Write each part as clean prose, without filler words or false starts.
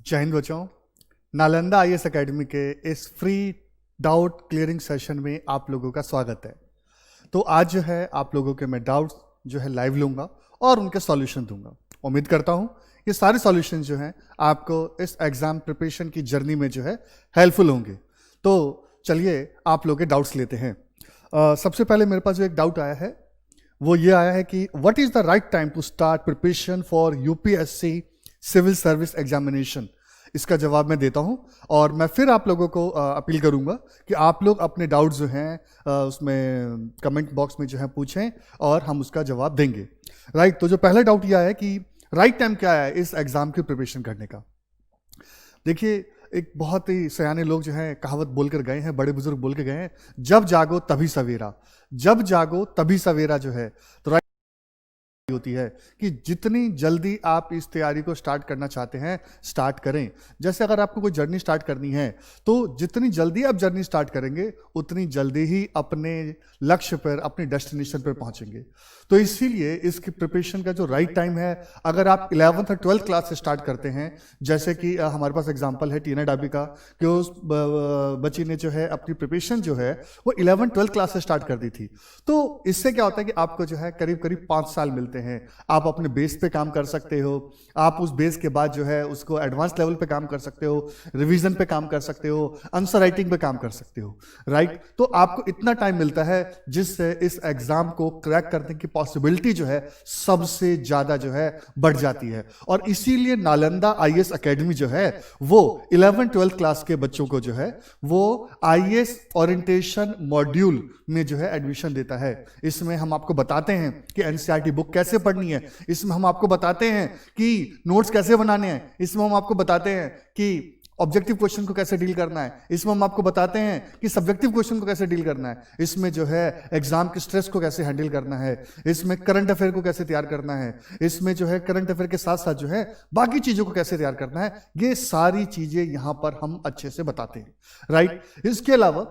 जय हिंद बच्चों। Nalanda IAS academy के इस फ्री डाउट क्लियरिंग सेशन में आप लोगों का स्वागत है। तो आज जो है आप लोगों के मैं डाउट्स जो है लाइव लूंगा और उनके सॉल्यूशन दूंगा। उम्मीद करता हूं ये सारे सॉल्यूशन जो हैं आपको इस एग्जाम प्रिपरेशन की जर्नी में जो है हेल्पफुल होंगे। तो चलिए आप लोग के डाउट्स लेते हैं। सबसे पहले मेरे पास जो एक डाउट आया है वो ये आया है कि what is the right time to start preparation for UPSC civil service examination. इसका जवाब मैं देता हूं और मैं फिर आप लोगों को अपील करूंगा कि आप लोग अपने डाउट जो हैं उसमें कमेंट बॉक्स में जो है पूछें और हम उसका जवाब देंगे। राइट, तो जो पहला डाउट यह है कि राइट टाइम क्या है इस एग्जाम की प्रिपरेशन करने का। देखिए, एक बहुत ही सयाने लोग जो हैं कहावत बोलकर गए हैं, बड़े बुजुर्ग बोल के गए हैं, जब जागो तभी सवेरा। जब जागो तभी सवेरा जो है तो होती है कि जितनी जल्दी आप इस तैयारी को स्टार्ट करना चाहते हैं स्टार्ट करें। जैसे अगर आपको कोई जर्नी स्टार्ट करनी है तो जितनी जल्दी आप जर्नी स्टार्ट करेंगे उतनी जल्दी ही अपने लक्ष्य पर, अपने डेस्टिनेशन पर पहुंचेंगे। तो इसीलिए इसकी प्रिपरेशन का जो राइट टाइम है, अगर आप 11th और 12th क्लास से स्टार्ट करते हैं, जैसे कि हमारे पास एग्जाम्पल है टीना डाबी का कि उस बच्ची ने जो है अपनी प्रिपरेशन जो है वो 11th 12th क्लास से स्टार्ट कर दी थी। तो इससे क्या होता है कि आपको जो है करीब करीब 5 साल मिलते हैं। आप अपने बेस पे काम कर सकते हो, आप उस बेस के बाद जो है उसको एडवांस लेवल पे काम कर सकते हो, रिवीजन पे काम कर सकते हो, आंसर राइटिंग पे काम कर सकते हो। राइट, तो आपको इतना टाइम मिलता है जिससे इस एग्जाम को क्रैक करने की पॉसिबिलिटी जो है सबसे ज्यादा जो है बढ़ जाती है। और इसीलिए नालंदा आईएएस एकेडमी जो है वो 11th 12th क्लास के बच्चों को जो है वो आईएएस ओरिएंटेशन मॉड्यूल में जो है एडमिशन देता है। इसमें हम आपको बताते हैं कि एनसीईआरटी बुक कैसे पढ़नी है, इसमें हम आपको बताते हैं कि नोट्स कैसे बनाने हैं, इसमें हम आपको बताते हैं कि ऑब्जेक्टिव क्वेश्चन को कैसे डील करना है, इसमें हम आपको बताते हैं कि सब्जेक्टिव क्वेश्चन को कैसे डील करना है, इसमें जो है एग्जाम के स्ट्रेस को कैसे हैंडल करना है, इसमें करंट अफेयर को कैसे तैयार करना है, इसमें जो है करंट अफेयर के साथ साथ जो है बाकी चीजों को कैसे तैयार करना है। ये सारी चीजें यहां पर हम अच्छे से बताते हैं। राइट, इसके अलावा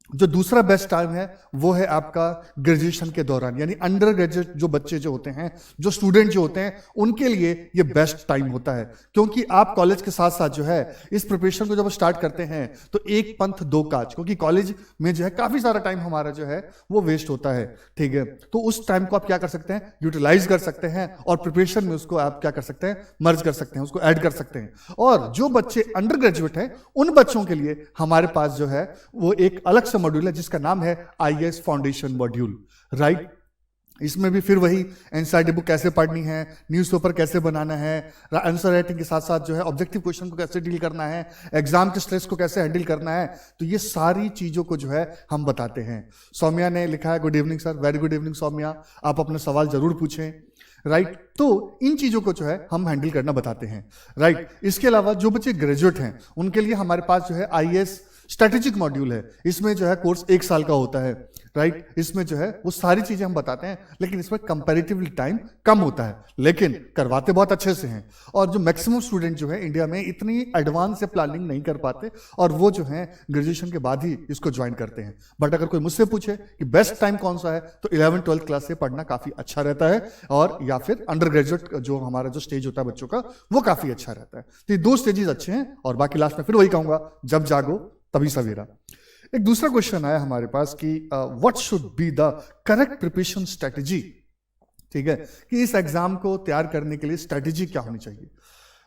जो दूसरा बेस्ट टाइम है वो है आपका ग्रेजुएशन के दौरान, यानी अंडर ग्रेजुएट जो बच्चे जो होते हैं, जो स्टूडेंट जो होते हैं, उनके लिए ये बेस्ट टाइम होता है। क्योंकि आप कॉलेज के साथ साथ जो है इस प्रिपरेशन को जब स्टार्ट करते हैं तो एक पंथ दो काज, क्योंकि कॉलेज में जो है काफी सारा टाइम हमारा जो है वो वेस्ट होता है। ठीक है, तो उस टाइम को आप क्या कर सकते हैं, यूटिलाइज कर सकते हैं और प्रिपरेशन में उसको आप क्या कर सकते हैं, मर्ज कर सकते हैं, उसको ऐड कर सकते हैं। और जो बच्चे अंडर ग्रेजुएट हैं उन बच्चों के लिए हमारे पास जो है वो एक अलग मॉड्यूल है जिसका नाम है आईएएस फाउंडेशन मॉड्यूल। राइट, इसमें भी फिर वही एनसीईआरटी बुक कैसे पढ़नी है, न्यूज़पेपर कैसे बनाना है, आंसर राइटिंग के साथ साथ जो है ऑब्जेक्टिव क्वेश्चन को कैसे डील करना है, एग्जाम के स्ट्रेस को कैसे हैंडल करना है, तो ये सारी चीजों को जो है हम बताते हैं। सौम्या ने लिखा है, good evening sir. Very good evening Saumya, आप अपना सवाल जरूर पूछें। राइट, तो इन चीजों को जो है हम हैंडल करना बताते हैं। राइट, इसके अलावा जो बच्चे ग्रेजुएट हैं उनके लिए हमारे पास जो है आईएएस स्ट्रेटेजिक मॉड्यूल है। इसमें जो है कोर्स 1 साल का होता है। राइट, इसमें जो है वो सारी चीजें हम बताते हैं, लेकिन इसमें कंपैरेटिवली टाइम कम होता है, लेकिन करवाते बहुत अच्छे से हैं। और जो मैक्सिमम स्टूडेंट जो है इंडिया में इतनी एडवांस से प्लानिंग नहीं कर पाते और वो जो है ग्रेजुएशन के बाद ही इसको ज्वाइन करते हैं। बट अगर कोई मुझसे पूछे कि बेस्ट टाइम कौन सा है तो 11th 12th क्लास से पढ़ना काफी अच्छा रहता है, और या फिर अंडर ग्रेजुएट जो हमारा जो स्टेज होता है बच्चों का वो काफी अच्छा रहता है। तो ये 2 स्टेजेस अच्छे हैं। और बाकी लास्ट में फिर वही कहूंगा, जब जागो तभी सवेरा। एक दूसरा क्वेश्चन आया हमारे पास कि what should be the correct preparation strategy. ठीक है, कि इस एग्जाम को तैयार करने के लिए स्ट्रेटजी क्या होनी चाहिए।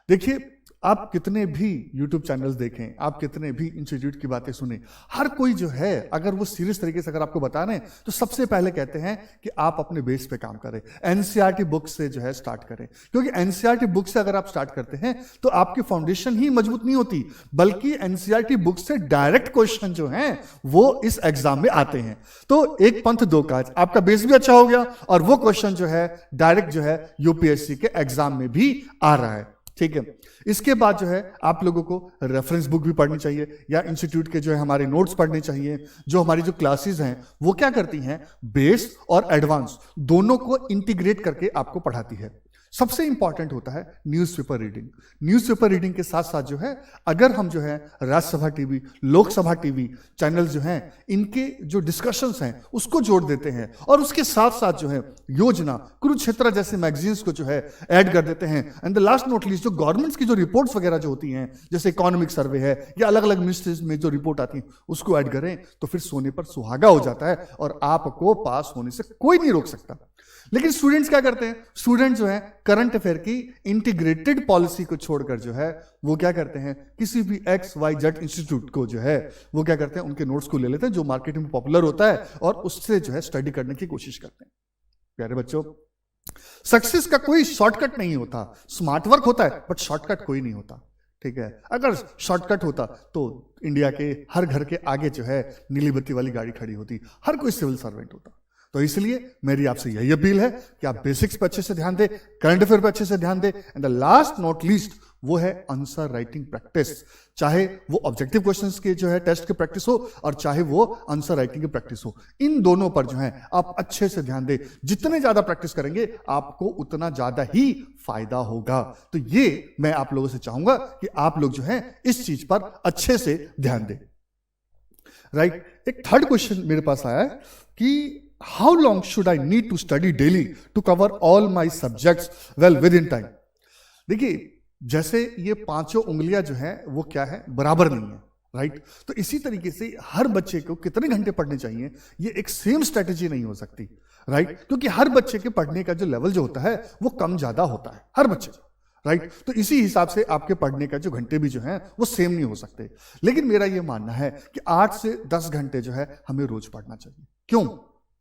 देखिए, आप कितने भी YouTube चैनल्स देखें, आप कितने भी इंस्टीट्यूट की बातें सुने, हर कोई जो है अगर वो सीरियस तरीके से अगर आपको बता रहे हैं तो सबसे पहले कहते हैं कि आप अपने बेस पे काम करें, एनसीईआरटी बुक से जो है स्टार्ट करें। क्योंकि एनसीईआरटी बुक से अगर आप स्टार्ट करते हैं तो आपकी फाउंडेशन ही मजबूत नहीं होती, बल्कि एनसीईआरटी बुक से डायरेक्ट क्वेश्चन जो हैं वो इस एग्जाम में आते हैं। तो एक पंथ दो काज, आपका बेस भी अच्छा हो गया और वो क्वेश्चन जो है डायरेक्ट जो है यूपीएससी के एग्जाम में भी आ रहा है। ठीक है, इसके बाद जो है आप लोगों को रेफरेंस बुक भी पढ़नी चाहिए या इंस्टीट्यूट के जो है हमारे नोट्स पढ़ने चाहिए। जो हमारी जो क्लासेस हैं वो क्या करती हैं, बेस और एडवांस दोनों को इंटीग्रेट करके आपको पढ़ाती है। सबसे इंपॉर्टेंट होता है न्यूज़पेपर रीडिंग। न्यूज़पेपर रीडिंग के साथ साथ जो है, अगर हम जो है Rajya Sabha TV, Lok Sabha TV channel जो हैं, इनके जो डिस्कशंस हैं उसको जोड़ देते हैं, और उसके साथ साथ जो है योजना, कुरुक्षेत्र जैसे मैगजीन्स को जो है ऐड कर देते हैं। And the last not least, जो गवर्नमेंट्स की जो रिपोर्ट्स वगैरह जो होती हैं, जैसे इकोनॉमिक सर्वे है या अलग अलग मिनिस्ट्रीज में जो रिपोर्ट आती है, उसको ऐड करें तो फिर सोने पर सुहागा हो जाता है और आपको पास होने से कोई नहीं रोक सकता। लेकिन स्टूडेंट्स क्या करते हैं? स्टूडेंट जो है करंट अफेयर की इंटीग्रेटेड पॉलिसी को छोड़कर जो है वो क्या करते हैं, किसी भी XYZ इंस्टीट्यूट को जो है वो क्या करते हैं, उनके नोट्स को ले लेते हैं जो मार्केट में पॉपुलर होता है और उससे जो है स्टडी करने की कोशिश करते हैं। प्यारे बच्चों, सक्सेस का कोई शॉर्टकट नहीं होता। स्मार्ट वर्क होता है बट शॉर्टकट कोई नहीं होता। ठीक है, अगर शॉर्टकट होता तो इंडिया के हर घर के आगे जो है नीली बत्ती वाली गाड़ी खड़ी होती, हर कोई सिविल सर्वेंट होता। तो इसलिए मेरी आपसे यही अपील है कि आप बेसिक्स पे अच्छे से ध्यान दें, करंट अफेयर पे अच्छे से ध्यान दें, and the last not least वो है आंसर राइटिंग प्रैक्टिस। चाहे वो ऑब्जेक्टिव क्वेश्चंस के जो है टेस्ट की प्रैक्टिस हो और चाहे वो आंसर राइटिंग की प्रैक्टिस हो, इन दोनों पर जो है आप अच्छे से ध्यान दें। जितने ज्यादा प्रैक्टिस करेंगे आपको उतना ज्यादा ही फायदा होगा। तो ये मैं आप लोगों से चाहूंगा कि आप लोग जो है इस चीज पर अच्छे से ध्यान दें। राइट, एक थर्ड क्वेश्चन मेरे पास आया है कि how long should I need to study daily to cover all my subjects well with in time. देखिए, जैसे ये पांचों उंगलियां जो है वो क्या है, बराबर नहीं है। राइट, तो इसी तरीके से हर बच्चे को कितने घंटे पढ़ने चाहिए, ये एक सेम स्ट्रेटेजी नहीं हो सकती। राइट, क्योंकि हर बच्चे के पढ़ने का जो लेवल जो होता है वो कम ज्यादा होता है हर बच्चे का। राइट, तो इसी हिसाब से आपके पढ़ने का जो घंटे भी जो है वो सेम नहीं हो सकते। लेकिन मेरा ये मानना है कि 8 से 10 घंटे जो है हमें रोज पढ़ना चाहिए। क्यों?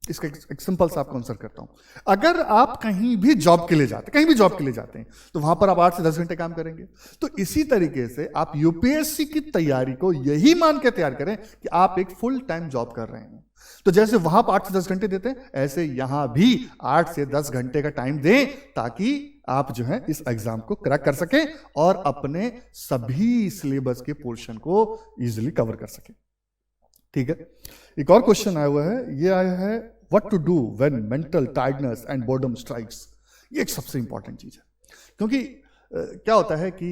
इसका एक सिंपल सा आपको आंसर करता हूं। अगर आप कहीं भी जॉब के लिए जाते हैं तो वहां पर आप 8 से 10 घंटे काम करेंगे। तो इसी तरीके से आप यूपीएससी की तैयारी को यही मान के तैयार करें कि आप एक फुल टाइम जॉब कर रहे हैं। तो जैसे वहां पर 8 से 10 घंटे देते हैं, ऐसे यहां भी 8 से 10 घंटे का टाइम दें ताकि आप जो है इस एग्जाम को क्रैक कर सकें और अपने सभी सिलेबस के पोर्शन को इजीली कवर कर सकें। ठीक है, एक और क्वेश्चन आया हुआ है, ये आया है what to do when mental tiredness and boredom strikes. ये एक सबसे इंपॉर्टेंट चीज है, क्योंकि क्या होता है कि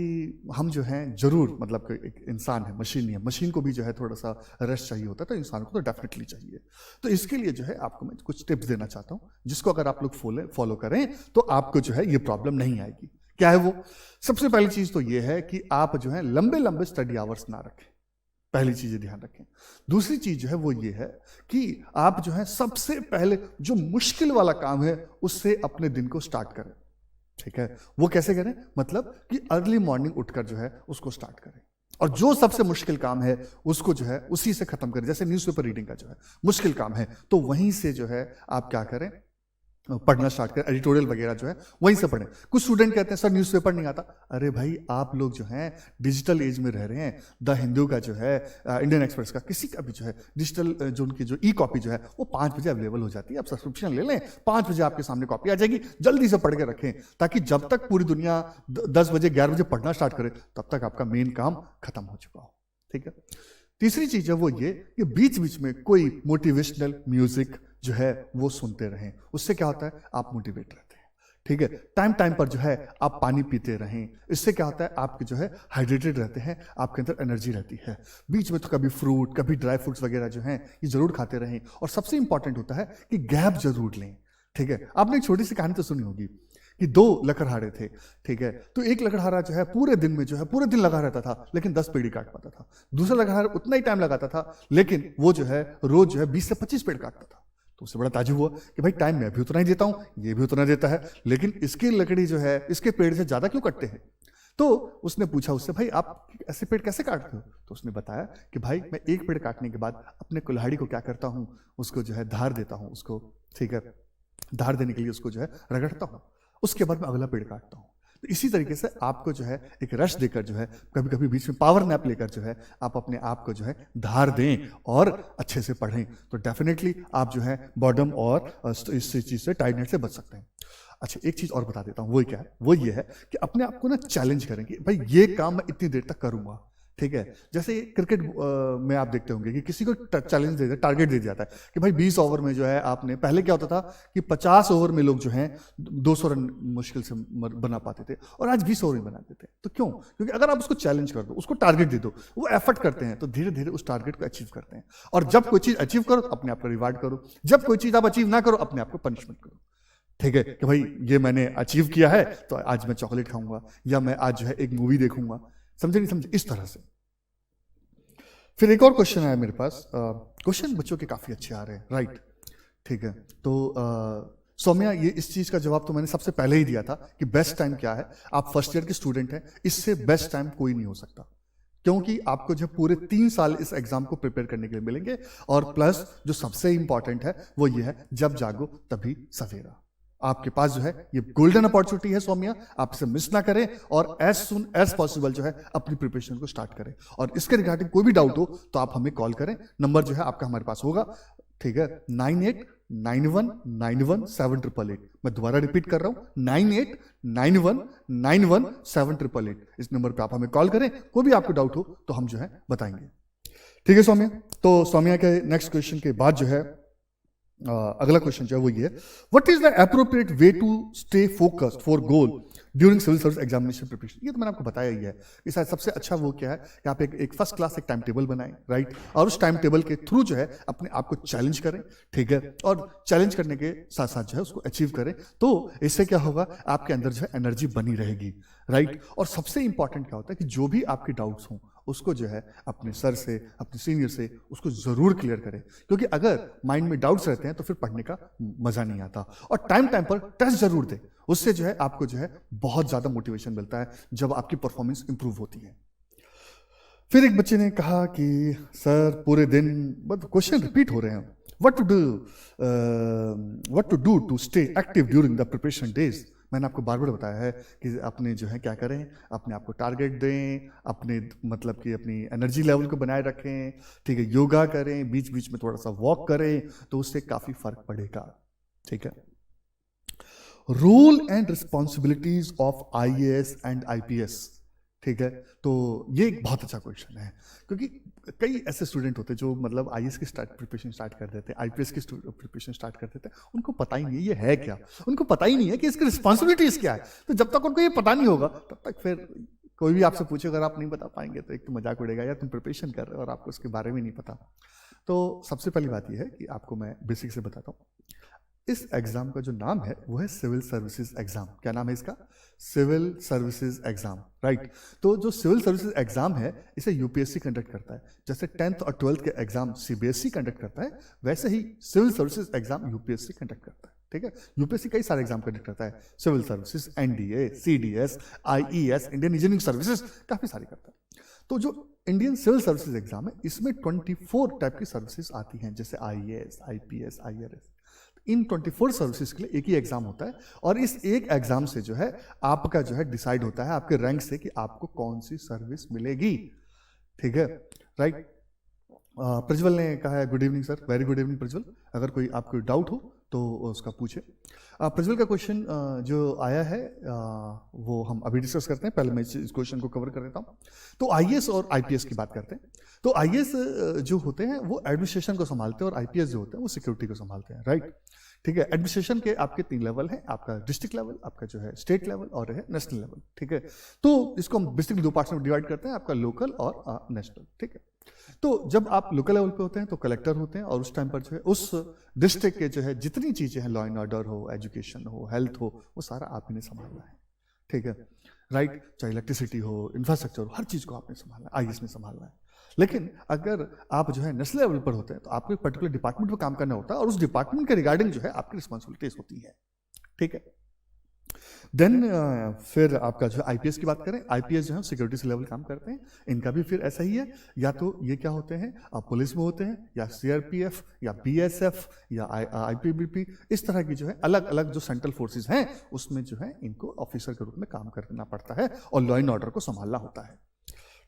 हम जो हैं जरूर, मतलब एक इंसान है, मशीन नहीं है, मशीन को भी जो है थोड़ा सा रेस्ट चाहिए होता है, तो इंसान को तो डेफिनेटली चाहिए। तो इसके लिए जो है आपको मैं कुछ टिप्स देना चाहता हूं, जिसको अगर आप लोग फॉलो करें तो आपको जो है ये प्रॉब्लम नहीं आएगी। क्या है वो? सबसे पहली चीज तो ये है कि आप जो है लंबे लंबे स्टडी आवर्स ना रखें, पहली चीज ध्यान रखें। दूसरी चीज जो है वो ये है कि आप जो है सबसे पहले जो मुश्किल वाला काम है उससे अपने दिन को स्टार्ट करें। ठीक है, वो कैसे करें? मतलब कि अर्ली मॉर्निंग उठकर जो है उसको स्टार्ट करें, और जो सबसे मुश्किल काम है उसको जो है उसी से खत्म करें। जैसे न्यूज़पेपर रीडिंग का जो है मुश्किल काम है, तो वहीं से जो है आप क्या करें, पढ़ना स्टार्ट करें, एडिटोरियल वगैरह जो है वहीं से पढ़ें। कुछ स्टूडेंट कहते हैं सर न्यूज़पेपर नहीं आता। अरे भाई, आप लोग जो हैं डिजिटल एज में रह रहे हैं। द हिंदू का जो है, इंडियन एक्सप्रेस का, किसी का भी जो है डिजिटल जो उनकी जो ई कॉपी जो है वो 5 बजे अवेलेबल हो जाती है। आप सब्सक्रिप्शन ले लें, 5 बजे आपके सामने कॉपी आ जाएगी। जल्दी से पढ़ के रखें ताकि जब तक पूरी दुनिया 10 बजे 11 बजे पढ़ना स्टार्ट करे तब तक आपका मेन काम खत्म हो चुका हो। ठीक है, तीसरी चीज है वो ये कि बीच बीच में कोई मोटिवेशनल म्यूजिक जो है वो सुनते रहें। उससे क्या होता है, आप मोटिवेट रहते हैं। ठीक है, टाइम टाइम पर जो है आप पानी पीते रहें। इससे क्या होता है, आपके जो है हाइड्रेटेड रहते हैं, आपके अंदर एनर्जी रहती है। बीच में तो कभी फ्रूट, कभी ड्राई फ्रूट्स वगैरह जो हैं ये जरूर खाते रहें। और सबसे इंपॉर्टेंट होता है कि गैप जरूर लें। ठीक है, आपने एक छोटी सी कहानी तो सुनी होगी कि 2 लकड़हारे थे। ठीक है, तो एक लकड़हारा जो है पूरे दिन में जो है पूरे दिन लगा रहता था, लेकिन 10 पेड़ काट पाता था। दूसरा लकड़हारा उतना ही टाइम लगाता था, लेकिन वो जो है रोज जो है 20 से 25 पेड़ काटता था। तो उससे बड़ा ताजुब हुआ कि भाई टाइम मैं भी उतना ही देता हूं, ये भी उतना देता है, लेकिन इसकी लकड़ी जो है इसके पेड़ से ज्यादा क्यों कटते हैं? तो उसने पूछा उससे, भाई आप ऐसे पेड़ कैसे काटते हो? तो उसने बताया कि भाई मैं एक पेड़ काटने के बाद अपने कुल्हाड़ी को क्या करता हूं, उसको जो है धार देता हूं उसको। ठीक है, धार देने के लिए उसको जो है रगड़ता हूं, उसके बाद मैं अगला पेड़ काटता हूं। तो इसी तरीके से आपको जो है एक रश देकर जो है कभी कभी बीच में पावर नैप लेकर जो है आप अपने आप को जो है धार दें और अच्छे से पढ़ें, तो डेफिनेटली आप जो है बॉर्डम और इस चीज से टायर्डनेस से बच सकते हैं। अच्छा, एक चीज और बता देता हूं, वो क्या है, वो ये है कि अपने आप को ना चैलेंज करें कि भाई ये काम मैं इतनी देर तक करूंगा। ठीक है। जैसे क्रिकेट में आप देखते होंगे कि किसी को चैलेंज दे दिया, टारगेट दे दिया जाता है कि भाई 20 ओवर में जो है आपने, पहले क्या होता था कि 50 ओवर में लोग जो हैं 200 रन मुश्किल से बना पाते थे और आज 20 ओवर में बनाते थे। तो क्यों? क्योंकि अगर आप उसको चैलेंज कर दो, उसको टारगेट दे दो, वो एफर्ट करते हैं तो धीरे धीरे उस टारगेट को अचीव करते हैं। और जब कोई चीज अचीव करो अपने आप को रिवार्ड करो, जब कोई चीज आप अचीव ना करो अपने आप को पनिशमेंट करो। ठीक है कि भाई ये मैंने अचीव किया है तो आज मैं चॉकलेट खाऊंगा, या मैं आज जो है एक मूवी देखूंगा। समझे नहीं समझे? इस तरह से। फिर एक और क्वेश्चन आया मेरे पास। क्वेश्चन बच्चों के काफी अच्छे आ रहे हैं, राइट? ठीक है। तो सौम्या, ये इस चीज का जवाब तो मैंने सबसे पहले ही दिया था कि बेस्ट टाइम क्या है। आप फर्स्ट ईयर के स्टूडेंट हैं, इससे बेस्ट टाइम कोई नहीं हो सकता, क्योंकि आपको जो पूरे 3 साल इस एग्जाम को प्रिपेयर करने के लिए मिलेंगे। और प्लस जो सबसे इंपॉर्टेंट है वो ये है, जब जागो तभी सवेरा। आपके पास जो है ये गोल्डन अपॉर्चुनिटी है सौम्या, आप इसे मिस ना करें और एज सुन एज पॉसिबल जो है अपनी प्रिपरेशन को स्टार्ट करें। और इसके रिगार्डिंग कोई भी डाउट हो तो आप हमें कॉल करें। नंबर जो है आपका हमारे पास होगा, ठीक है, 9891917888। मैं दोबारा रिपीट कर रहा हूं, 9891917888। इस नंबर पे आप हमें कॉल करें, कोई भी आपको डाउट हो तो हम जो है बताएंगे। ठीक है सौम्या? तो सौम्या के नेक्स्ट क्वेश्चन के बाद जो है अगला क्वेश्चन जो है वो ये है, what is the appropriate way to stay focused for goal during civil service examination preparation. ये तो मैंने आपको बताया ही है कि शायद सबसे अच्छा वो क्या है कि आप एक फर्स्ट क्लास एक टाइम टेबल बनाएं, राइट? और उस टाइम टेबल के थ्रू जो है अपने आप को चैलेंज करें, ठीक है? और चैलेंज करने के साथ साथ जो है उसको अचीव करें। तो इससे क्या होगा, आपके अंदर जो है एनर्जी बनी रहेगी, राइट? और सबसे इंपॉर्टेंट क्या होता है कि जो भी आपके डाउट्स हों उसको जो है अपने सर से, अपने सीनियर से उसको जरूर क्लियर करें, क्योंकि अगर माइंड में डाउट्स रहते हैं तो फिर पढ़ने का मजा नहीं आता। और टाइम टाइम पर टेस्ट जरूर दें, उससे जो है आपको जो है बहुत ज्यादा मोटिवेशन मिलता है जब आपकी परफॉर्मेंस इंप्रूव होती है। फिर एक बच्चे ने कहा कि सर पूरे दिन, क्वेश्चन रिपीट हो रहे हैं, what to do to stay active during the preparation days. मैंने आपको बार बार बताया है कि अपने जो है क्या करें, अपने आप को टारगेट दें, अपने मतलब कि अपनी एनर्जी लेवल को बनाए रखें, ठीक है? योगा करें, बीच बीच में थोड़ा सा वॉक करें, तो उससे काफी फर्क पड़ेगा, ठीक है? Role and responsibilities of IAS and IPS, ठीक है? तो ये एक बहुत अच्छा क्वेश्चन है, क्योंकि कई ऐसे स्टूडेंट होते हैं जो मतलब आईएएस की प्रिपरेशन स्टार्ट कर देते हैं, आईपीएस की प्रिपरेशन स्टार्ट कर देते हैं, उनको पता ही नहीं है ये है क्या, उनको पता ही नहीं है कि इसकी रिस्पॉन्सिबिलिटीज क्या है। तो जब तक उनको ये पता नहीं होगा तब तक फिर कोई भी आपसे पूछे अगर आप नहीं बता पाएंगे तो एक तो मजाक उड़ेगा, या तुम प्रिपरेशन कर रहे हो और आपको उसके बारे में नहीं पता। तो सबसे पहली बात यह है कि आपको मैं बेसिक से बताता हूँ। इस एग्जाम का जो नाम है वो है सिविल सर्विसेज एग्जाम। क्या नाम है इसका? Civil services exam, right? तो जो सिविल सर्विसेज एग्जाम है इसे यूपीएससी कंडक्ट करता है। जैसे 10th और 12th के एग्जाम सीबीएसई कंडक्ट करता है, वैसे ही civil services exam UPSC conduct करता है, ठीक है? यूपीएससी कई सारे एग्जाम कंडक्ट करता है, civil services, NDA, CDS, IES, Indian engineering services, काफी सारी करता है। तो जो इंडियन सिविल सर्विसेज एग्जाम है इसमें 24 टाइप की सर्विसेज आती हैं, जैसे आईएएस, आईपीएस, आईआरएस। इन 24 सर्विसेज के लिए एक ही एग्जाम होता है, और इस एक एग्जाम से जो है आपका जो है डिसाइड होता है आपके रैंक से कि आपको कौन सी सर्विस मिलेगी, ठीक है? राइट? प्रज्वल ने कहा है good evening sir. Very good evening Prajwal. अगर कोई आपको डाउट हो तो उसका पूछे। प्रज्वल का क्वेश्चन जो आया है वो हम अभी डिस्कस करते हैं। पहले मैं इस क्वेश्चन को कवर कर देता हूँ। तो आईएएस और आईपीएस की बात करते हैं। तो आईएएस जो होते हैं वो एडमिनिस्ट्रेशन को संभालते हैं और आईपीएस जो होते हैं वो सिक्योरिटी को संभालते हैं, राइट? ठीक है। एडमिनिस्ट्रेशन के आपके 3 लेवल हैं, आपका डिस्ट्रिक्ट लेवल, आपका जो है स्टेट लेवल और है नेशनल लेवल, ठीक है। तो इसको हम बेसिकली 2 पार्ट्स में डिवाइड करते हैं, आपका लोकल और नेशनल, ठीक है। तो जब आप लोकल लेवल पे होते हैं तो कलेक्टर होते हैं और उस टाइम पर जो है उस डिस्ट्रिक्ट के जो है जितनी चीजें हैं, लॉ एंड ऑर्डर हो, एजुकेशन हो, हेल्थ हो, वो सारा आप ही ने संभालना है, ठीक है, राइट। चाहे इलेक्ट्रिसिटी हो, इंफ्रास्ट्रक्चर हो, हर चीज को आपने संभालना है, आईएएस ने संभालना है। लेकिन अगर आप जो है नेशनल लेवल पर होते हैं तो आपको एक पर्टिकुलर डिपार्टमेंट में काम करना होता है और उस डिपार्टमेंट के रिगार्डिंग जो है आपकी रिस्पॉन्सिबिलिटीज होती है, ठीक है। देन फिर आपका जो आईपीएस की बात करें, आईपीएस जो है सिक्योरिटी से लेवल काम करते हैं। इनका भी फिर ऐसा ही है, या तो ये क्या होते हैं, आप पुलिस में होते हैं, या सीआरपीएफ, या बीएसएफ, या आईपीबीपी, इस तरह की जो है अलग अलग जो सेंट्रल फोर्सेस हैं उसमें जो है इनको ऑफिसर के रूप में काम करना पड़ता है और लॉ एंड ऑर्डर को संभालना होता है,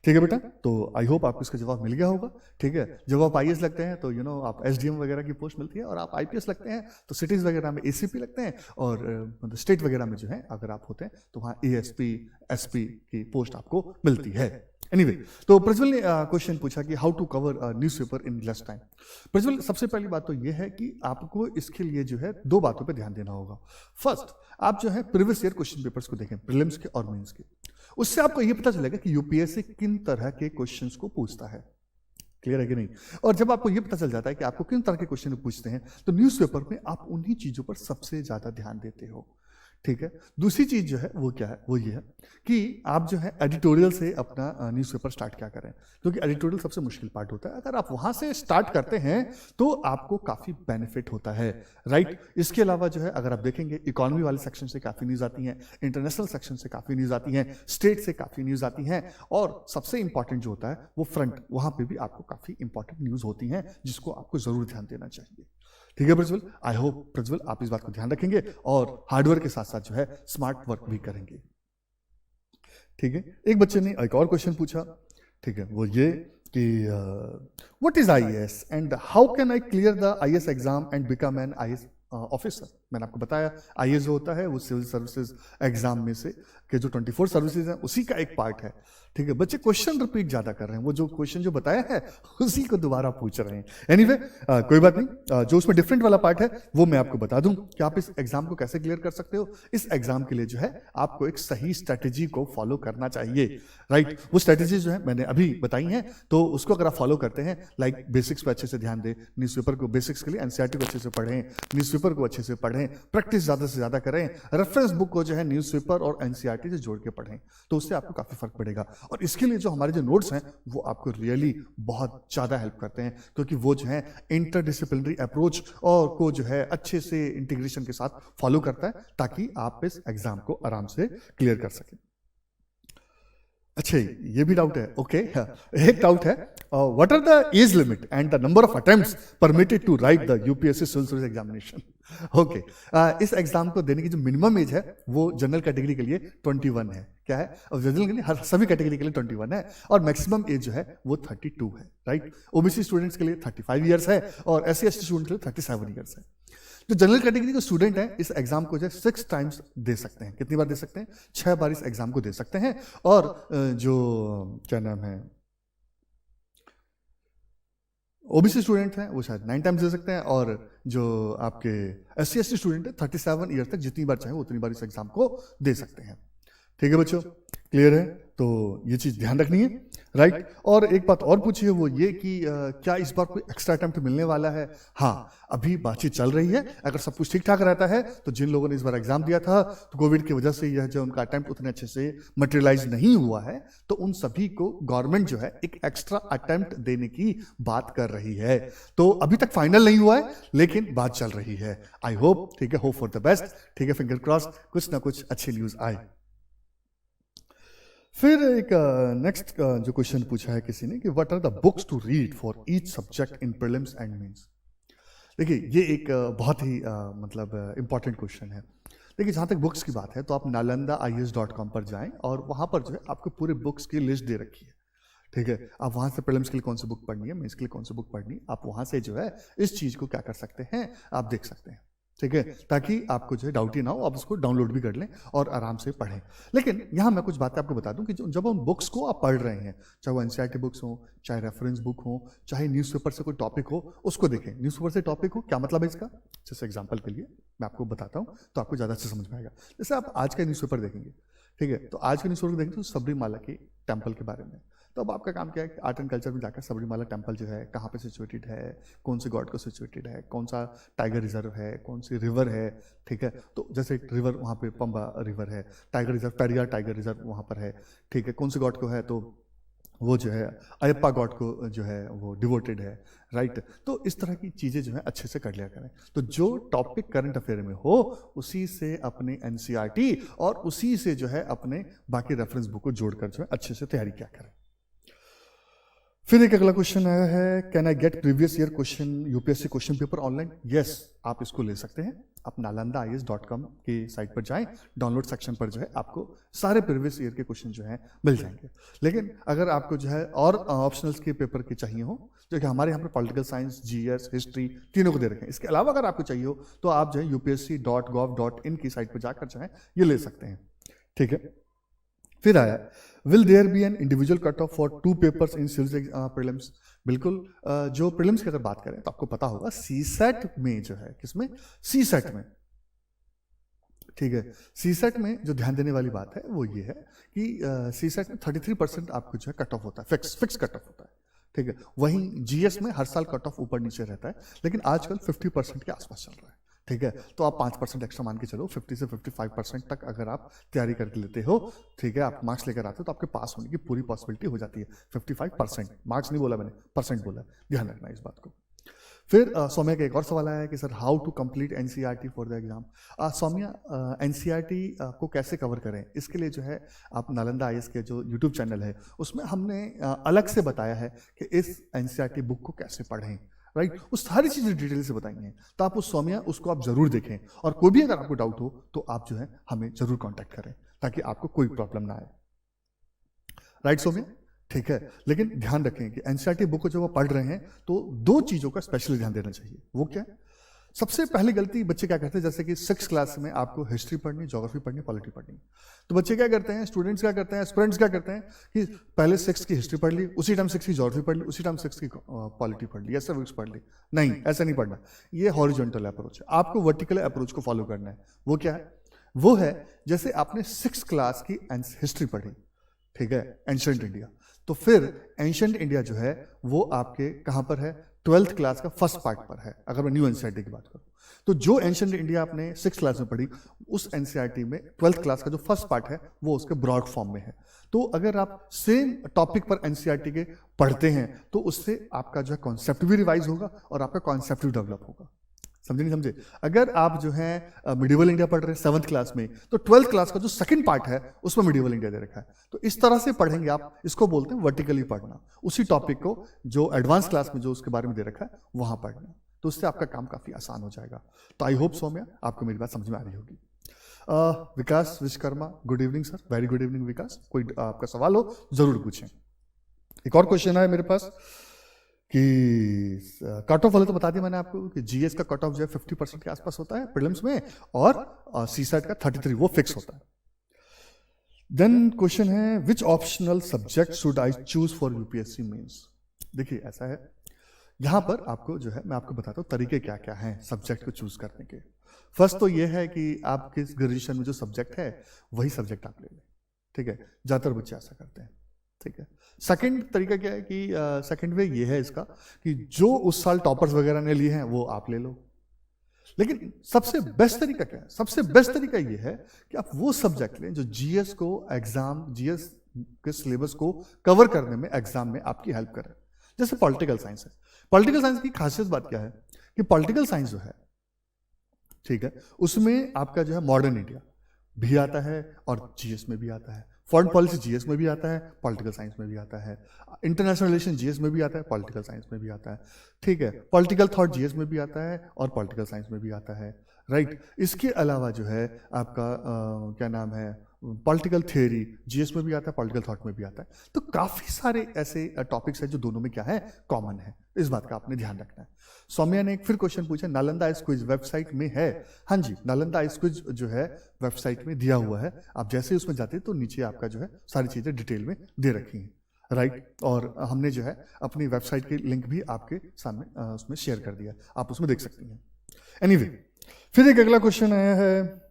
ठीक है बेटा। तो आई होप आपको इसका जवाब मिल गया होगा, ठीक है। जब आप आईएएस लगते हैं तो आप एसडीएम वगैरह की पोस्ट मिलती है, और आप आईपीएस लगते हैं तो सिटीज वगैरह में एसीपी लगते हैं, और मतलब स्टेट वगैरह में जो है अगर आप होते हैं तो वहाँ एएसपी, एसपी की पोस्ट आपको मिलती है, एनीवे तो प्रज्वल ने क्वेश्चन पूछा कि how to cover newspaper in less time. Prajwal, सबसे पहली बात तो ये है कि आपको इसके लिए जो है दो बातों पे ध्यान देना होगा। फर्स्ट, आप जो है प्रीवियस ईयर क्वेश्चन पेपर्स को देखें, प्रीलिम्स के और मेंस के। उससे आपको ये पता चलेगा कि यूपीएससी किन तरह के क्वेश्चंस को पूछता है। क्लियर है कि नहीं? और जब आपको ये पता चल जाता है कि आपको किन तरह के क्वेश्चन पूछते हैं, तो न्यूज़पेपर में आप उन्हीं चीजों पर सबसे ज्यादा ध्यान देते हो। ठीक है। दूसरी चीज जो है वो क्या है, वो ये है कि आप जो है एडिटोरियल से अपना न्यूज़पेपर स्टार्ट क्या करें, क्योंकि एडिटोरियल सबसे मुश्किल पार्ट होता है। अगर आप वहां से स्टार्ट करते हैं तो आपको काफी बेनिफिट होता है, राइट। इसके अलावा जो है अगर आप देखेंगे, इकोनॉमी वाले सेक्शन से काफी न्यूज आती हैं, इंटरनेशनल सेक्शन से काफी न्यूज आती हैं, स्टेट से काफी न्यूज आती हैं, और सबसे इंपॉर्टेंट जो होता है वो फ्रंट, वहां पर भी आपको काफी इंपॉर्टेंट न्यूज होती हैं जिसको आपको जरूर ध्यान देना चाहिए। ठीक है प्रज्वल, आई होप प्रज्वल आप इस बात को ध्यान रखेंगे और हार्डवर्क के साथ साथ जो है स्मार्ट वर्क भी करेंगे। ठीक है। एक बच्चे ने एक और क्वेश्चन पूछा, ठीक है, वो ये कि what is IAS and how can I clear the IAS exam and become an IAS officer. मैंने आपको बताया आईएएस जो होता है वो सिविल सर्विसेज एग्जाम में से के जो 24 सर्विसेज हैं उसी का एक पार्ट है। ठीक है। बच्चे क्वेश्चन रिपीट ज्यादा कर रहे हैं, वो जो क्वेश्चन जो बताया है उसी को दोबारा पूछ रहे हैं। एनीवे कोई बात नहीं, जो उसमें डिफरेंट वाला पार्ट है वो मैं आपको बता दूं कि आप इस एग्जाम को कैसे क्लियर कर सकते हो। इस एग्जाम के लिए जो है आपको एक सही स्ट्रेटेजी को फॉलो करना चाहिए, राइट। वो स्ट्रेटेजी जो है मैंने अभी बताई हैं, तो उसको अगर आप फॉलो करते हैं, लाइक बेसिक्स पे अच्छे से ध्यान दें, न्यूज़पेपर को बेसिक्स के लिए एनसीईआरटी को अच्छे से पढ़ें, न्यूज़पेपर को अच्छे से पढ़ें, प्रैक्टिस ज्यादा से ज्यादा करें, रेफरेंस बुक को जो है न्यूज़पेपर और एनसीईआरटी से जोड़ के पढ़ें, तो उससे आपको काफी फर्क पड़ेगा। और इसके लिए जो हमारे जो नोट्स हैं वो आपको रियली बहुत ज्यादा हेल्प करते हैं, क्योंकि वो जो है इंटरडिसिप्लिनरी अप्रोच और को जो है अच्छे से इंटीग्रेशन के साथ फॉलो करता है, ताकि आप इस एग्जाम को आराम से क्लियर कर सकें। अच्छा, ये भी डाउट है, ओके। एक डाउट है, what are the age limit and the number of attempts permitted to write the UPSC civil service examination. Okay, इस एग्जाम को देने की जो मिनिमम एज है वो जनरल कैटेगरी के लिए 21 है। क्या है? और जनरल के लिए हर सभी कैटेगरी के लिए 21 है, और मैक्सिमम एज जो है वो 32 है, राइट। ओबीसी स्टूडेंट्स के लिए 35 ईयर्स है और एससी एसटी स्टूडेंट्स के लिए 37 ईयर्स है। जो जनरल कैटेगरी के स्टूडेंट हैं इस एग्जाम को जो 6 टाइम्स दे सकते हैं। कितनी बार दे सकते हैं? 6 बार इस एग्जाम को दे सकते हैं। और जो क्या नाम है ओबीसी स्टूडेंट हैं वो शायद 9 टाइम्स दे सकते हैं, और जो आपके एससी एसटी स्टूडेंट है 37 ईयर तक जितनी बार चाहे उतनी बार इस एग्जाम को दे सकते हैं। ठीक है बच्चों, क्लियर है? तो ये चीज ध्यान रखनी है, राइट। और एक बात और पूछी है, वो ये कि क्या इस बार कोई एक्स्ट्रा अटेम्प्ट मिलने वाला है? हाँ, अभी बातचीत चल रही है। अगर सब कुछ ठीक ठाक रहता है तो जिन लोगों ने इस बार एग्जाम दिया था तो कोविड की वजह से यह जो उनका अटेम्प्ट उतने अच्छे से मटेरियलाइज नहीं हुआ है, तो उन सभी को गवर्नमेंट जो है एक एक्स्ट्रा अटेम्प्ट देने की बात कर रही है। तो अभी तक फाइनल नहीं हुआ है, लेकिन बात चल रही है। आई होप, ठीक है, होप फॉर द बेस्ट। ठीक है, फिंगर क्रॉस, कुछ ना कुछ अच्छी न्यूज आए। फिर एक नेक्स्ट जो क्वेश्चन पूछा है किसी ने कि what are the books to read for each subject in prelims and mains. देखिए, ये एक बहुत ही मतलब इंपॉर्टेंट क्वेश्चन है। देखिए, जहाँ तक बुक्स की बात है तो आप nalanda.ias.com पर जाएं और वहाँ पर जो है आपको पूरे बुक्स की लिस्ट दे रखी है। ठीक है, आप वहाँ से प्रीलिम्स के लिए कौन सी बुक पढ़नी है, मेंस के लिए कौन सी बुक पढ़नी है, आप वहाँ से जो है इस चीज़ को क्या कर सकते हैं, आप देख सकते हैं। ठीक है, ताकि आपको जो है डाउट ही ना हो, आप उसको डाउनलोड भी कर लें और आराम से पढ़ें। लेकिन यहाँ मैं कुछ बातें आपको बता दूं कि जब उन बुक्स को आप पढ़ रहे हैं, चाहे वो एनसीईआरटी बुक्स हो, चाहे रेफरेंस बुक हो, चाहे न्यूज़पेपर से कोई टॉपिक हो, उसको देखें। न्यूज़पेपर से टॉपिक हो, क्या मतलब है इसका? जैसे एग्जाम्पल के लिए मैं आपको बताता हूँ तो आपको ज़्यादा अच्छे समझ में आएगा। जैसे आप आज का न्यूज़पेपर देखेंगे, ठीक है, तो आज के न्यूज़पेपर देखेंगे तो सबरीमाला के टेम्पल के बारे में। तो अब आपका काम क्या है कि आर्ट एंड कल्चर में जाकर सबरीमाला टेम्पल जो है कहाँ पे सिचुएटेड है, कौन से गॉड को सिचुएटेड है, कौन सा टाइगर रिजर्व है, कौन सी रिवर है। ठीक है, तो जैसे एक रिवर वहाँ पे पंबा रिवर है, tiger reserve Periyar tiger reserve वहाँ पर है। ठीक है, कौन से गॉड को है, तो वो जो है अयप्पा गॉड को जो है वो डिवोटेड है, राइट। तो इस तरह की चीज़ें जो है अच्छे से कर लिया करें। तो जो टॉपिक करंट अफेयर में हो उसी से अपने एनसीईआरटी और उसी से जो है अपने बाकी रेफरेंस बुक को जोड़कर जो है अच्छे से तैयारी क्या करें। फिर एक अगला क्वेश्चन आया है, can I get previous year question UPSC question paper online? Yes, आप इसको ले सकते हैं। आप nalanda.ias.com की साइट पर जाएं, डाउनलोड सेक्शन पर जो है आपको सारे प्रीवियस ईयर के क्वेश्चन जो हैं मिल जाएंगे। लेकिन अगर आपको जो है और ऑप्शनल्स के पेपर के चाहिए हो, जो कि हमारे यहाँ पर पॉलिटिकल साइंस, जीएस, हिस्ट्री तीनों को दे रखे हैं, इसके अलावा अगर आपको चाहिए हो तो आप जो है upsc.gov.in की साइट पर जाकर जो है ये ले सकते हैं। ठीक है, फिर आया will there be an individual cut off for 2 papers in civil prelims? बिल्कुल। जो प्रीलिम्स की अगर बात करें तो आपको पता होगा सीसेट में जो है, किसमें? सीसेट में, ठीक है। सीसेट में जो ध्यान देने वाली बात है वो ये है कि सीसेट में 33% आपको जो है कट ऑफ होता है, फिक्स कट ऑफ होता है, ठीक है। वहीं जीएस में हर साल कट ऑफ ऊपर नीचे रहता है, लेकिन आजकल 50% के आसपास चल रहा है, ठीक है। तो आप 5% एक्स्ट्रा मान के चलो, 50 से 55% तक अगर आप तैयारी करके लेते हो, ठीक है, आप मार्क्स लेकर आते हो तो आपके पास होने की पूरी पॉसिबिलिटी हो जाती है। 55%, मार्क्स नहीं बोला मैंने, परसेंट बोला, ध्यान रखना इस बात को। फिर सौम्या का एक और सवाल आया है कि sir how to complete NCERT for the exam. Saumya, NCERT को कैसे कवर करें, इसके लिए जो है आप नालंदा आईएएस के जो यूट्यूब चैनल है उसमें हमने अलग से बताया है कि इस एनसीईआरटी बुक को कैसे पढ़ें, राइट। उस सारी चीज़ें डिटेल से बताई हैं, तो आप उस सौम्या उसको आप जरूर देखें, और कोई भी अगर आपको डाउट हो तो आप जो है हमें जरूर कॉन्टैक्ट करें ताकि आपको कोई प्रॉब्लम ना आए, राइट सौम्या, ठीक है। लेकिन ध्यान रखें कि एनसीईआरटी बुक को जब आप पढ़ रहे हैं तो 2 चीज़ों का स्पेशली ध्यान देना चाहिए। वो क्या है? सबसे पहली गलती बच्चे क्या करते हैं, जैसे कि 6 क्लास में आपको हिस्ट्री पढ़नी, ज्योग्राफी पढ़नी, पॉलिटी पढ़नी, तो बच्चे क्या करते हैं, स्टूडेंट्स क्या करते हैं, स्टूडेंट्स क्या करते हैं कि पहले 6 की हिस्ट्री पढ़ ली, उसी टाइम 6 की ज्योग्राफी पढ़ ली, उसी टाइम 6 की पॉलिटी पढ़ ली, ऐसा विक्स पढ़ ली। नहीं, ऐसा नहीं पढ़ना। ये हॉरिजॉन्टल अप्रोच है, आपको वर्टिकल अप्रोच को फॉलो करना है। वो क्या है? वो है जैसे आपने 6 क्लास की हिस्ट्री पढ़ी, ठीक है, एंशिएंट इंडिया, तो फिर एंशिएंट इंडिया जो है वो आपके कहाँ पर है? 12th क्लास का फर्स्ट पार्ट पर है, अगर मैं न्यू एनसीईआरटी की बात करूँ तो। जो एंशिएंट इंडिया आपने 6th क्लास में पढ़ी, उस एनसीईआरटी में 12th क्लास का जो फर्स्ट पार्ट है वो उसके ब्रॉड फॉर्म में है। तो अगर आप सेम टॉपिक पर एनसीईआरटी के पढ़ते हैं तो उससे आपका जो है कॉन्सेप्ट भी रिवाइज होगा और आपका कॉन्सेप्ट भी डेवलप होगा। समझे नहीं समझे? अगर आप जो है मिडिवल इंडिया पढ़ रहे हैं 7th क्लास में, तो 12th क्लास का जो सेकंड पार्ट है उसमें मिडिवल इंडिया दे रखा है, तो इस तरह से पढ़ेंगे आप। इसको बोलते हैं वर्टिकली पढ़ना, उसी टॉपिक को जो एडवांस क्लास में जो उसके बारे में दे रखा है वहां पढ़ना, तो उससे आपका काम काफी आसान हो जाएगा। तो आई होप सौम्या आपको मेरी बात समझ में आ रही होगी। Vikas Vishwakarma, good evening sir. Very good evening Vikas. कोई आपका सवाल हो जरूर पूछें। एक और क्वेश्चन है मेरे पास कि कट ऑफ वाले तो बता दिया मैंने आपको कि जीएस का कट ऑफ जो है 50% के आसपास होता है प्रीलिम्स में, और सीसेट का 33 वो फिक्स होता है। देन क्वेश्चन है which optional subject should I choose for UPSC mains. देखिए ऐसा है, यहां पर आपको जो है मैं आपको बताता हूँ तरीके क्या क्या हैं सब्जेक्ट को चूज करने के। फर्स्ट तो ये है कि आप किस ग्रेजुएशन में जो सब्जेक्ट है वही सब्जेक्ट आप ले लें, ठीक है, ज्यादातर बच्चे ऐसा करते हैं, ठीक है। सेकंड तरीका क्या है कि सेकंड वे ये है इसका कि जो उस साल टॉपर्स वगैरह ने लिए हैं वो आप ले लो। लेकिन सबसे बेस्ट तरीका क्या है? सबसे बेस्ट तरीका ये है कि आप वो सब्जेक्ट लें जो जीएस को एग्जाम, जीएस के सिलेबस को कवर करने में एग्जाम में आपकी हेल्प करे। जैसे पॉलिटिकल साइंस है, पॉलिटिकल साइंस की खासियत बात क्या है कि पॉलिटिकल साइंस जो है, ठीक है, उसमें आपका जो है मॉडर्न इंडिया भी आता है और जीएस में भी आता है, फॉरेन पॉलिसी जीएस में भी आता है, पॉलिटिकल साइंस में भी आता है, इंटरनेशनल रिलेशन जीएस में भी आता है, पॉलिटिकल साइंस में भी आता है, ठीक है, पॉलिटिकल थॉट जीएस में भी आता है और पॉलिटिकल साइंस में भी आता है, राइट। इसके अलावा जो है आपका क्या नाम है, पॉलिटिकल थियोरी जीएस में भी आता है, पॉलिटिकल थॉट में भी आता है। तो काफी सारे ऐसे टॉपिक्स हैं जो दोनों में क्या है, कॉमन है। इस बात का आपने ध्यान रखना है। सौम्या ने एक फिर क्वेश्चन पूछा, नालंदा आईएएस क्विज वेबसाइट में है? हाँ जी, नालंदा आईएएस क्विज जो है वेबसाइट में दिया हुआ है। आप जैसे उसमें जाते हैं तो नीचे आपका जो है सारी चीजें डिटेल में दे रखी हैं, राइट। और हमने जो है अपनी वेबसाइट की लिंक भी आपके सामने उसमें शेयर कर दिया, आप उसमें देख सकती हैं। एनीवे, फिर एक अगला क्वेश्चन आया है,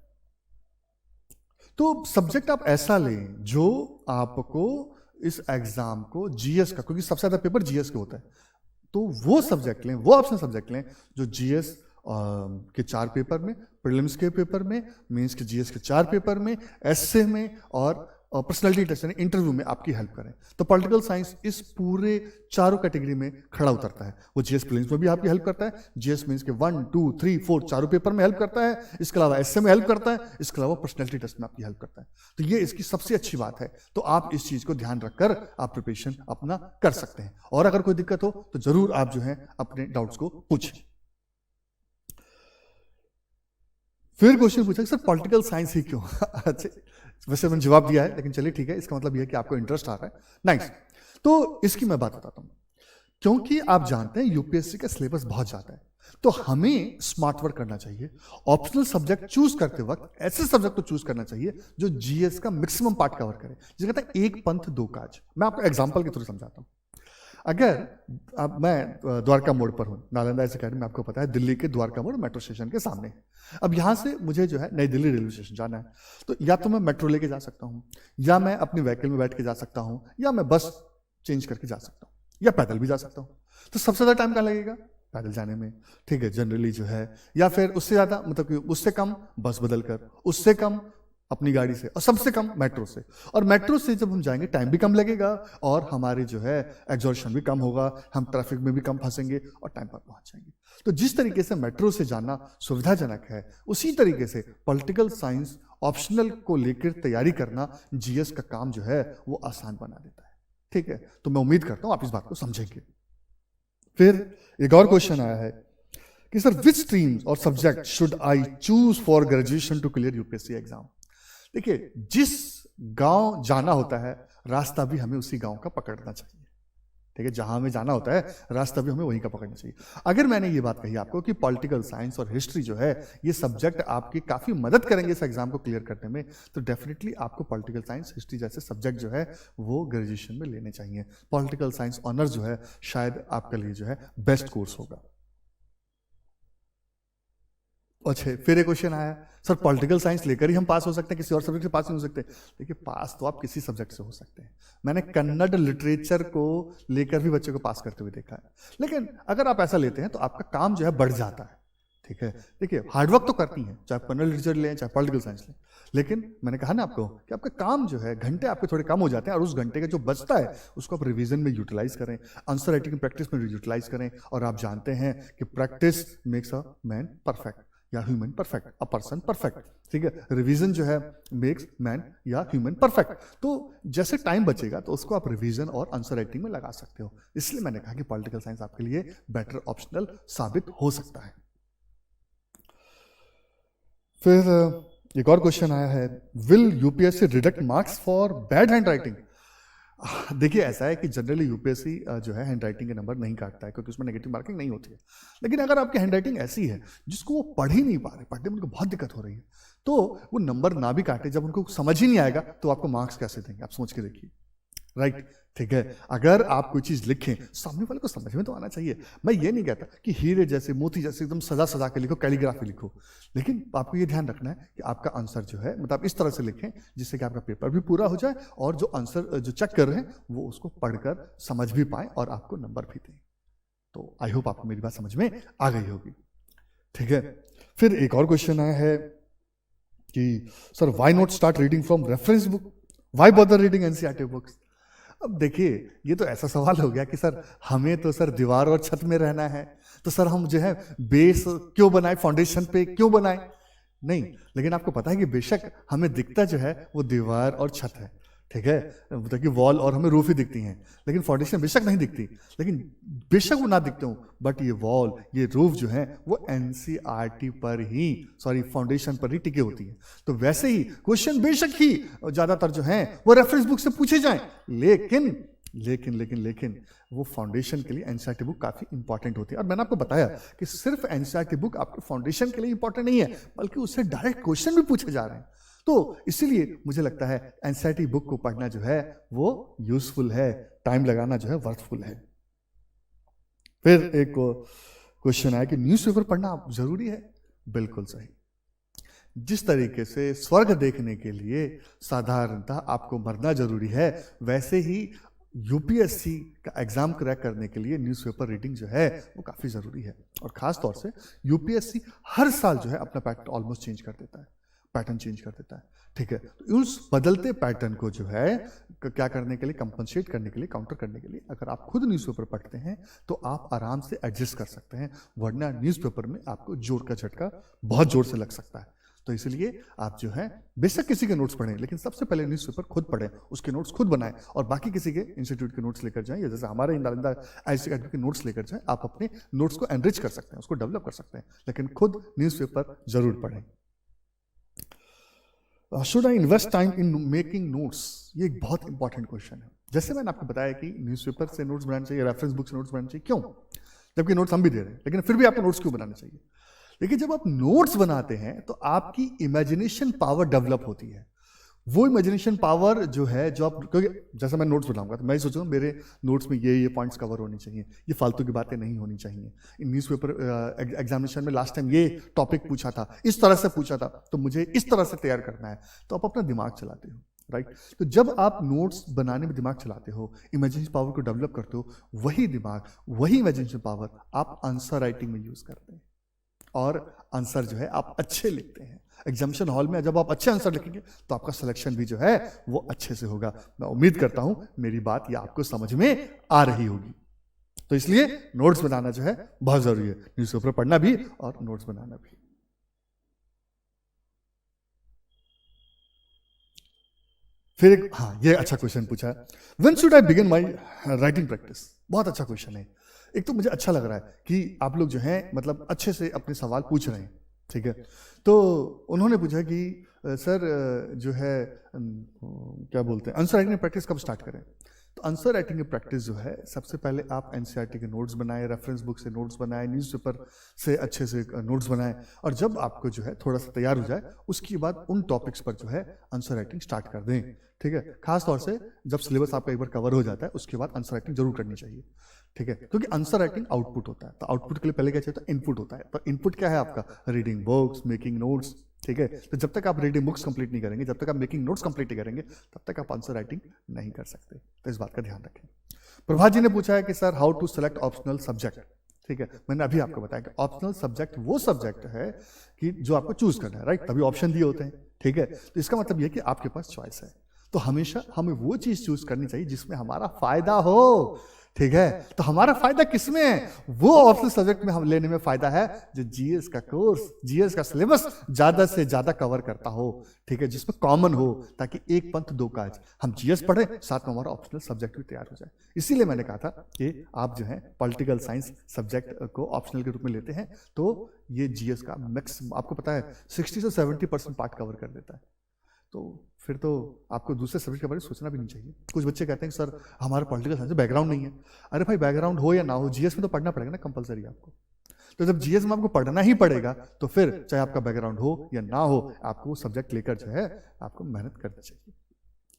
तो सब्जेक्ट आप ऐसा लें जो आपको इस एग्जाम को जीएस का, क्योंकि सबसे ज्यादा पेपर जीएस के होता है, तो वो सब्जेक्ट लें, वो ऑप्शन सब्जेक्ट लें जो जीएस के 4 पेपर में, प्रीलिम्स के पेपर में, मेंस के जीएस के 4 पेपर में, एसए में और पर्सनालिटी टेस्ट यानी इंटरव्यू में आपकी हेल्प करें। तो पॉलिटिकल साइंस इस पूरे चारों कैटेगरी में खड़ा उतरता है। वो जीएस प्रीलिम्स में भी आपकी हेल्प करता है, जीएस मेंस के 1, 2, 3, 4 चारों पेपर में हेल्प करता है, इसके अलावा एसए में हेल्प करता है, इसके अलावा पर्सनालिटी टेस्ट में आपकी हेल्प करता है। तो ये इसकी सबसे अच्छी बात है। तो आप इस चीज को ध्यान रखकर आप प्रिपरेशन अपना कर सकते हैं, और अगर कोई दिक्कत हो तो जरूर आप जो है अपने डाउट्स को पूछें। फिर क्वेश्चन पूछा सर पॉलिटिकल साइंस ही क्यों? अच्छा, वैसे मैंने जवाब दिया है, लेकिन चलिए ठीक है, इसका मतलब यह है कि आपको इंटरेस्ट आ रहा है। नाइस। तो इसकी मैं बात बताता हूं, क्योंकि आप जानते हैं यूपीएससी का सिलेबस बहुत ज्यादा है। तो हमें स्मार्ट वर्क करना चाहिए। ऑप्शनल सब्जेक्ट चूज करते वक्त ऐसे सब्जेक्ट को चूज करना चाहिए जो जीएस का मैक्सिमम पार्ट कवर करे, जिसे कहते हैं एक पंथ दो काज। मैं आपको एग्जांपल के थ्रू समझाता हूं। अगर अब मैं द्वारका मोड़ पर हूं, नालंदा एस अकेडमी आपको पता है दिल्ली के द्वारका मोड़ मेट्रो स्टेशन के सामने। अब यहां से मुझे जो है नई दिल्ली रेलवे स्टेशन जाना है, तो या तो मैं मेट्रो लेके जा सकता हूं, या मैं अपनी व्हीकल में बैठ के जा सकता हूं, या मैं बस चेंज करके जा सकता हूं, या पैदल भी जा सकता हूं। तो सबसे ज्यादा टाइम कहाँ लगेगा? पैदल जाने में, ठीक है, जनरली जो है, या फिर उससे ज्यादा, मतलब कि उससे कम बस बदल कर, उससे कम अपनी गाड़ी से, और सबसे कम मेट्रो से। और मेट्रो से जब हम जाएंगे टाइम भी कम लगेगा और हमारे जो है एग्जॉर्शन भी कम होगा, हम ट्रैफिक में भी कम फंसेंगे और टाइम पर पहुंच जाएंगे। तो जिस तरीके से मेट्रो से जाना सुविधाजनक है, उसी तरीके से पॉलिटिकल साइंस ऑप्शनल को लेकर तैयारी करना जीएस का काम जो है वो आसान बना देता है। ठीक है, तो मैं उम्मीद करता हूं आप इस बात को समझेंगे। फिर एक और क्वेश्चन आया है कि सर विच स्ट्रीम्स और subject should I choose for graduation to clear UPSC exam. देखिए, जिस गांव जाना होता है रास्ता भी हमें उसी गांव का पकड़ना चाहिए। ठीक है, जहां हमें जाना होता है रास्ता भी हमें वहीं का पकड़ना चाहिए। अगर मैंने ये बात कही आपको कि पॉलिटिकल साइंस और हिस्ट्री जो है ये सब्जेक्ट आपकी काफी मदद करेंगे इस एग्जाम को क्लियर करने में, तो डेफिनेटली आपको पॉलिटिकल साइंस हिस्ट्री जैसे सब्जेक्ट जो है वो ग्रेजुएशन में लेने चाहिए। पॉलिटिकल साइंस ऑनर्स जो है शायद आपके लिए जो है बेस्ट कोर्स होगा। अच्छा, फिर एक क्वेश्चन आया, सर पॉलिटिकल साइंस लेकर ही हम पास हो सकते हैं, किसी और सब्जेक्ट से पास नहीं हो सकते? देखिए, पास तो आप किसी सब्जेक्ट से हो सकते हैं। मैंने कन्नड़ लिटरेचर को लेकर भी बच्चों को पास करते हुए देखा है। लेकिन अगर आप ऐसा लेते हैं तो आपका काम जो है बढ़ जाता है। ठीक है, देखिए हार्डवर्क तो करती हैं, चाहे आप कन्नड़ लिटरेचर लें चाहे पॉलिटिकल साइंस लें, लेकिन मैंने कहा ना आपको कि आपका काम जो है घंटे आपके थोड़े कम हो जाते हैं, और उस घंटे का जो बचता है उसको आप रिवीजन में यूटिलाइज करें, आंसर राइटिंग की प्रैक्टिस में यूटिलाइज करें। और आप जानते हैं कि practice makes a man perfect या human perfect, a person perfect. ठीक है, रिवीजन जो है मेक्स मैन या ह्यूमन परफेक्ट। तो जैसे टाइम बचेगा तो उसको आप रिवीजन और आंसर राइटिंग में लगा सकते हो। इसलिए मैंने कहा कि पॉलिटिकल साइंस आपके लिए बेटर ऑप्शनल साबित हो सकता है। फिर एक और क्वेश्चन आया है, will UPSC redact marks for bad hand writing. देखिए, ऐसा है कि जनरली यूपीएससी जो है हैंड राइटिंग के नंबर नहीं काटता है, क्योंकि उसमें नेगेटिव मार्किंग नहीं होती है। लेकिन अगर आपकी हैंड राइटिंग ऐसी है जिसको वो पढ़ ही नहीं पा रहे, पढ़ने में उनको बहुत दिक्कत हो रही है, तो वो नंबर ना भी काटे, जब उनको समझ ही नहीं आएगा तो आपको मार्क्स कैसे देंगे? आप सोच के देखिए। राइट, ठीक है, अगर आप कोई चीज लिखें सामने वाले को समझ में तो आना चाहिए। मैं ये नहीं कहता कि हीरे जैसे मोती जैसे एकदम सजा सजा के लिखो, कैलीग्राफी लिखो, लेकिन आपको ये ध्यान रखना है कि आपका आंसर जो है मतलब इस तरह से लिखें जिससे कि आपका पेपर भी पूरा हो जाए और जो आंसर जो चेक कर रहे हैं वो उसको पढ़कर समझ भी पाए और आपको नंबर भी दें। तो आई होप आपको मेरी बात समझ में आ गई होगी। ठीक है, फिर एक और क्वेश्चन आया है कि sir why not start reading from reference book, why bother reading NCERT books. अब देखिए, ये तो ऐसा सवाल हो गया कि सर हमें तो सर दीवार और छत में रहना है, तो सर हम जो है बेस क्यों बनाए, फाउंडेशन पे क्यों बनाए? नहीं, लेकिन आपको पता है कि बेशक हमें दिखता जो है वो दीवार और छत है। ठीक है, मतलब कि वॉल और हमें रूफ ही दिखती हैं, लेकिन फाउंडेशन बेशक नहीं दिखती। लेकिन बेशक वो ना दिखते हो, बट ये वॉल ये रूफ जो है वो एनसीईआरटी पर ही, सॉरी फाउंडेशन पर ही टिके होती है। तो वैसे ही क्वेश्चन बेशक ही ज्यादातर जो है वो रेफरेंस बुक से पूछे जाएं, लेकिन लेकिन लेकिन लेकिन वो फाउंडेशन के लिए एनसीईआरटी बुक काफी इंपॉर्टेंट होती है। और मैंने आपको बताया कि सिर्फ एनसीईआरटी बुक आपके फाउंडेशन के लिए इंपॉर्टेंट नहीं है, बल्कि उससे डायरेक्ट क्वेश्चन भी पूछे जा रहे हैं। तो इसीलिए मुझे लगता है एनसीईआरटी बुक को पढ़ना जो है वो यूजफुल है, टाइम लगाना जो है वर्थफुल है। फिर एक क्वेश्चन आया कि न्यूज़पेपर पढ़ना जरूरी है। बिल्कुल सही। जिस तरीके से स्वर्ग देखने के लिए साधारणतः आपको मरना जरूरी है, वैसे ही यूपीएससी का एग्जाम क्रैक करने के लिए न्यूज़पेपर रीडिंग जो है वो काफी जरूरी है। और खास तौर से यूपीएससी हर साल जो है अपना पैटर्न ऑलमोस्ट चेंज कर देता है, पैटर्न चेंज कर देता है। ठीक है, तो उस बदलते पैटर्न को जो है क्या करने के लिए, कंपनसेट करने के लिए, काउंटर करने के लिए अगर आप खुद न्यूज़पेपर पढ़ते हैं तो आप आराम से एडजस्ट कर सकते हैं, वरना न्यूज़पेपर में आपको जोर का झटका बहुत जोर से लग सकता है। तो इसलिए आप जो है बेशक किसी के नोट्स पढ़ें, लेकिन सबसे पहले न्यूज़पेपर खुद पढ़ें, उसके नोट्स खुद बनाएं और बाकी किसी के इंस्टीट्यूट के नोट्स लेकर जाएं, या जैसे हमारे नालंदा आईआईटी अकेडमी के नोट्स लेकर जाएं। आप अपने नोट्स को एनरिच कर सकते हैं, उसको डेवलप कर सकते हैं, लेकिन खुद न्यूज़पेपर जरूर पढ़ें। Should I invest time in making notes, ये एक बहुत इंपॉर्टेंट क्वेश्चन है। जैसे मैंने आपको बताया कि न्यूज़पेपर से नोट्स बनाने चाहिए, रेफरेंस बुक से नोट्स बनाने चाहिए, क्यों? जबकि नोट्स हम भी दे रहे हैं, लेकिन फिर भी आपको नोट्स क्यों बनाने चाहिए? लेकिन जब आप नोट्स बनाते हैं तो आपकी इमेजिनेशन पावर डेवलप होती है। वो इमेजिनेशन पावर जो है, जो आप, क्योंकि जैसा मैं नोट्स बनाऊंगा तो मैं सोचूंगा मेरे नोट्स में ये पॉइंट्स कवर होनी चाहिए, ये फालतू की बातें नहीं होनी चाहिए, न्यूज़पेपर एग्जामिनेशन में लास्ट टाइम ये टॉपिक पूछा था, इस तरह से पूछा था, तो मुझे इस तरह से तैयार करना है। तो आप अपना दिमाग चलाते हो, राइट? तो जब आप नोट्स बनाने में दिमाग चलाते हो, इमेजिनेशन पावर को डेवलप करते हो, वही दिमाग, वही इमेजिनेशन पावर आप आंसर राइटिंग में यूज करते हैं और आंसर जो है आप अच्छे लिखते हैं। एग्जामिनेशन हॉल में जब आप अच्छे आंसर लिखेंगे तो आपका सिलेक्शन भी जो है वो अच्छे से होगा। मैं उम्मीद करता हूं मेरी बात ये आपको समझ में आ रही होगी। तो इसलिए नोट्स बनाना जो है बहुत जरूरी है, न्यूज़पेपर पढ़ना भी और नोट्स बनाना भी। फिर एक, हाँ, ये अच्छा क्वेश्चन पूछा है, when should I begin my writing practice? बहुत अच्छा क्वेश्चन है। एक तो मुझे अच्छा लग रहा है कि आप लोग जो हैं मतलब अच्छे से अपने सवाल पूछ रहे हैं, ठीक है? तो उन्होंने पूछा कि सर जो है क्या बोलते हैं, आंसर राइटिंग प्रैक्टिस कब स्टार्ट करें? तो आंसर राइटिंग की प्रैक्टिस जो है, सबसे पहले आप एनसीईआरटी के नोट्स बनाएं, रेफरेंस बुक से नोट्स बनाएं, न्यूज़पेपर से अच्छे से नोट्स बनाएं, और जब आपको जो है थोड़ा सा तैयार हो जाए उसके बाद उन टॉपिक्स पर जो है आंसर राइटिंग स्टार्ट कर दें, ठीक है? खास तौर से जब सिलेबस आपका एक बार कवर हो जाता है उसके बाद आंसर राइटिंग जरूर करनी चाहिए, ठीक है? क्योंकि आंसर राइटिंग आउटपुट होता है, तो आउटपुट के लिए पहले क्या चाहिए? तो इनपुट होता है। तो इनपुट क्या है आपका? रीडिंग बुक्स, मेकिंग नोट्स, ठीक है? तो जब तक आप रीडिंग बुक्स कंप्लीट नहीं करेंगे, जब तक आप मेकिंग नोट्स कंप्लीट नहीं करेंगे, तब तक आप आंसर राइटिंग नहीं कर सकते। तो इस बात का ध्यान रखें। प्रभात जी ने पूछा है कि sir how to select optional subject, ठीक है? मैंने अभी आपको बताया कि ऑप्शनल सब्जेक्ट वो सब्जेक्ट है कि जो आपको चूज करना है, राइट? तभी ऑप्शन दिए होते हैं, ठीक है? तो इसका मतलब यह कि आपके पास चॉइस है, तो हमेशा हमें वो चीज चूज करनी चाहिए जिसमें हमारा फायदा हो, ठीक है? तो हमारा फायदा किसमें है? वो ऑप्शनल सब्जेक्ट में हम लेने में फायदा है जो जीएस का कोर्स, जीएस का सिलेबस ज्यादा से ज्यादा कवर करता हो, ठीक है? जिसमें कॉमन हो, ताकि एक पंथ दो काज, हम जीएस पढ़े साथ में हमारा ऑप्शनल सब्जेक्ट भी तैयार हो जाए। इसीलिए मैंने कहा था कि आप जो है पॉलिटिकल साइंस सब्जेक्ट को ऑप्शनल के रूप में लेते हैं, तो ये जीएस का मैक्सिमम आपको पता है 60 से 70% पार्ट कवर कर देता है। तो फिर तो आपको दूसरे सब्जेक्ट के बारे में सोचना भी नहीं चाहिए। कुछ बच्चे कहते हैं सर हमारा पॉलिटिकल साइंस में बैकग्राउंड नहीं है। अरे भाई, बैकग्राउंड हो या ना हो, जीएस में तो पढ़ना पड़ेगा ना, कंपलसरी आपको। तो जब जीएस में आपको पढ़ना ही पड़ेगा तो फिर चाहे आपका बैकग्राउंड हो या ना हो, आपको वो सब्जेक्ट लेकर जो है आपको मेहनत करनी चाहिए।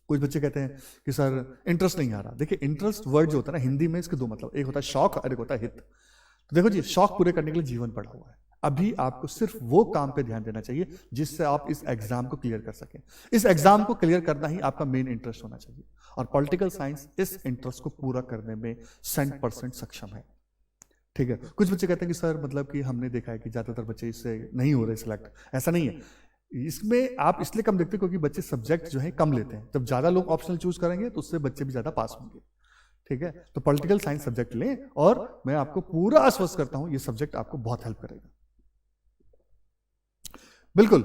कुछ बच्चे कहते हैं कि सर इंटरेस्ट नहीं आ रहा। देखिए, इंटरेस्ट वर्ड जो होता है ना हिंदी में, इसके दो मतलब, एक होता है शौक और एक होता है हित। तो देखो जी, शौक पूरे करने के लिए जीवन पड़ा हुआ है। अभी आपको सिर्फ वो काम पे ध्यान देना चाहिए जिससे आप इस एग्जाम को क्लियर कर सकें। इस एग्जाम को क्लियर करना ही आपका मेन इंटरेस्ट होना चाहिए, और पॉलिटिकल साइंस इस इंटरेस्ट को पूरा करने में 100% सक्षम है, ठीक है? कुछ बच्चे कहते हैं कि सर मतलब कि हमने देखा है कि ज्यादातर बच्चे इससे नहीं हो रहे सिलेक्ट। ऐसा नहीं है, इसमें आप इसलिए कम देखते क्योंकि बच्चे सब्जेक्ट जो है कम लेते हैं। जब ज्यादा लोग ऑप्शनल चूज करेंगे तो उससे बच्चे भी ज्यादा पास होंगे, ठीक है? तो पॉलिटिकल साइंस सब्जेक्ट लें, और मैं आपको पूरा आश्वस्त करता हूं ये सब्जेक्ट आपको बहुत हेल्प करेगा। बिल्कुल,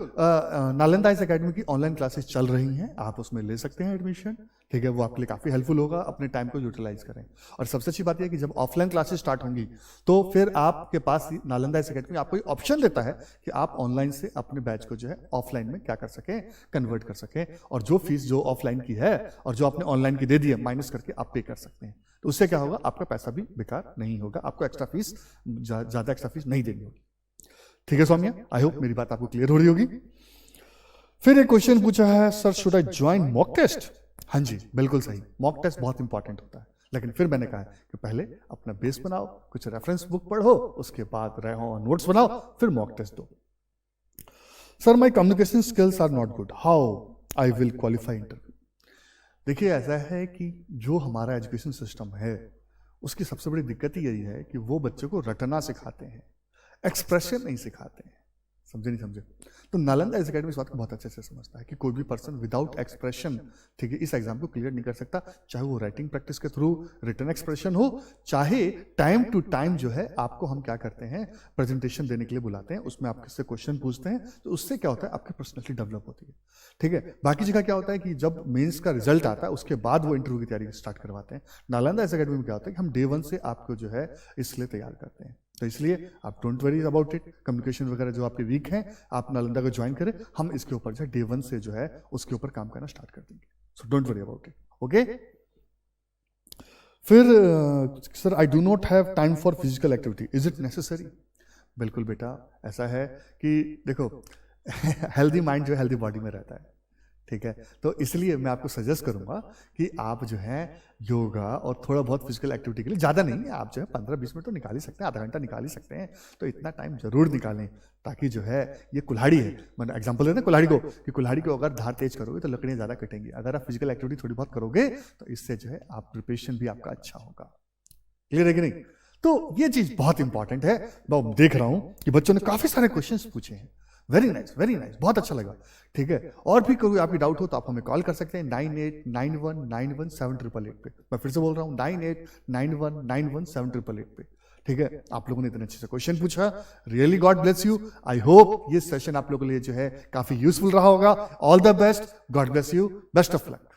नालंदा इस एकेडमी की ऑनलाइन क्लासेस चल रही हैं, आप उसमें ले सकते हैं एडमिशन, ठीक है? वो आपके लिए काफ़ी हेल्पफुल होगा, अपने टाइम को यूटिलाइज करें। और सबसे अच्छी बात यह है कि जब ऑफलाइन क्लासेस स्टार्ट होंगी तो फिर आपके पास नालंदा इस एकेडमी आपको ऑप्शन देता है कि आप ऑनलाइन से अपने बैच को जो है ऑफलाइन में क्या कर सकें, कन्वर्ट कर सकें, और जो फीस जो ऑफलाइन की है और जो आपने ऑनलाइन की दे दी है माइनस करके आप पे कर सकते हैं। तो उससे क्या होगा, आपका पैसा भी बेकार नहीं होगा, आपको एक्स्ट्रा फीस, ज़्यादा एक्स्ट्रा फीस नहीं देनी होगी, ठीक है सौम्या? आई होप मेरी बात आपको क्लियर हो रही होगी। फिर एक क्वेश्चन पूछा है, sir should I join mock test? हाँ जी, बिल्कुल सही, मॉक टेस्ट बहुत इंपॉर्टेंट होता है, लेकिन फिर मैंने कहा कि पहले अपना बेस बनाओ, कुछ रेफरेंस बुक पढ़ो, उसके बाद रहो नोट्स बनाओ, फिर मॉक टेस्ट दो। Sir my communication skills are not good, how I will qualify interview? देखिए, ऐसा है कि जो हमारा एजुकेशन सिस्टम है उसकी सबसे बड़ी दिक्कत ही यही है कि वो बच्चे को रटना सिखाते हैं, एक्सप्रेशन नहीं सिखाते हैं। समझे नहीं समझे? तो नालंदा इस एकेडमी इस बात को बहुत अच्छे से समझता है कि कोई भी पर्सन विदाउट एक्सप्रेशन, ठीक है, इस एग्जाम को क्लियर नहीं कर सकता, चाहे वो राइटिंग प्रैक्टिस के थ्रू रिटन एक्सप्रेशन हो, चाहे टाइम टू टाइम जो है आपको हम क्या करते हैं, प्रेजेंटेशन देने के लिए बुलाते हैं, उसमें आपसे क्वेश्चन पूछते हैं, तो उससे क्या होता है, आपकी पर्सनैलिटी डेवलप होती है, ठीक है? बाकी जगह क्या होता है कि जब मेंस का रिजल्ट आता है उसके बाद वो इंटरव्यू की तैयारी स्टार्ट करवाते हैं। नालंदा इस एकेडमी में क्या होता है कि हम डे 1 से आपको जो है इसलिए तैयार करते हैं। तो इसलिए आप don't worry about it, communication वगैरह जो आपके वीक हैं, आप नालंदा को ज्वाइन करें, हम इसके ऊपर जो है डे 1 से जो है उसके ऊपर काम करना स्टार्ट कर देंगे। So don't worry about it, okay? फिर sir I do not have time for physical activity, is it necessary? बिल्कुल बेटा, ऐसा है कि देखो हेल्दी माइंड जो है हेल्दी बॉडी में रहता है, ठीक है। तो इसलिए मैं आपको सजेस्ट करूंगा कि आप जो है योगा और थोड़ा बहुत फिजिकल एक्टिविटी के लिए, ज़्यादा नहीं है, आप जो है 15-20 मिनट तो निकाल ही सकते हैं, आधा घंटा निकाल ही सकते हैं, तो इतना टाइम जरूर निकालें ताकि जो है ये कुल्हाड़ी है, मैंने एग्जांपल है ना कुल्हाड़ी को, कि कुल्हाड़ी को अगर धार तेज करोगे तो लकड़ियाँ ज़्यादा कटेंगी, अगर आप फिजिकल एक्टिविटी थोड़ी बहुत करोगे तो इससे जो है आप प्रिपरेशन भी आपका अच्छा होगा। क्लियर है कि नहीं? तो ये चीज़ बहुत इंपॉर्टेंट है। मैं देख रहा हूँ कि बच्चों ने काफ़ी सारे क्वेश्चंस पूछे हैं, वेरी नाइस, बहुत अच्छा लगा, ठीक है। और भी कोई आपकी डाउट हो तो आप हमें कॉल कर सकते हैं 9891917888 पे। मैं फिर से बोल रहा हूँ 9891917888 पे, ठीक है। आप लोगों ने इतने अच्छे से क्वेश्चन पूछा, really God bless you. I hope ये सेशन आप लोगों के लिए जो है काफी यूजफुल रहा होगा। All the best, God bless you, best of luck.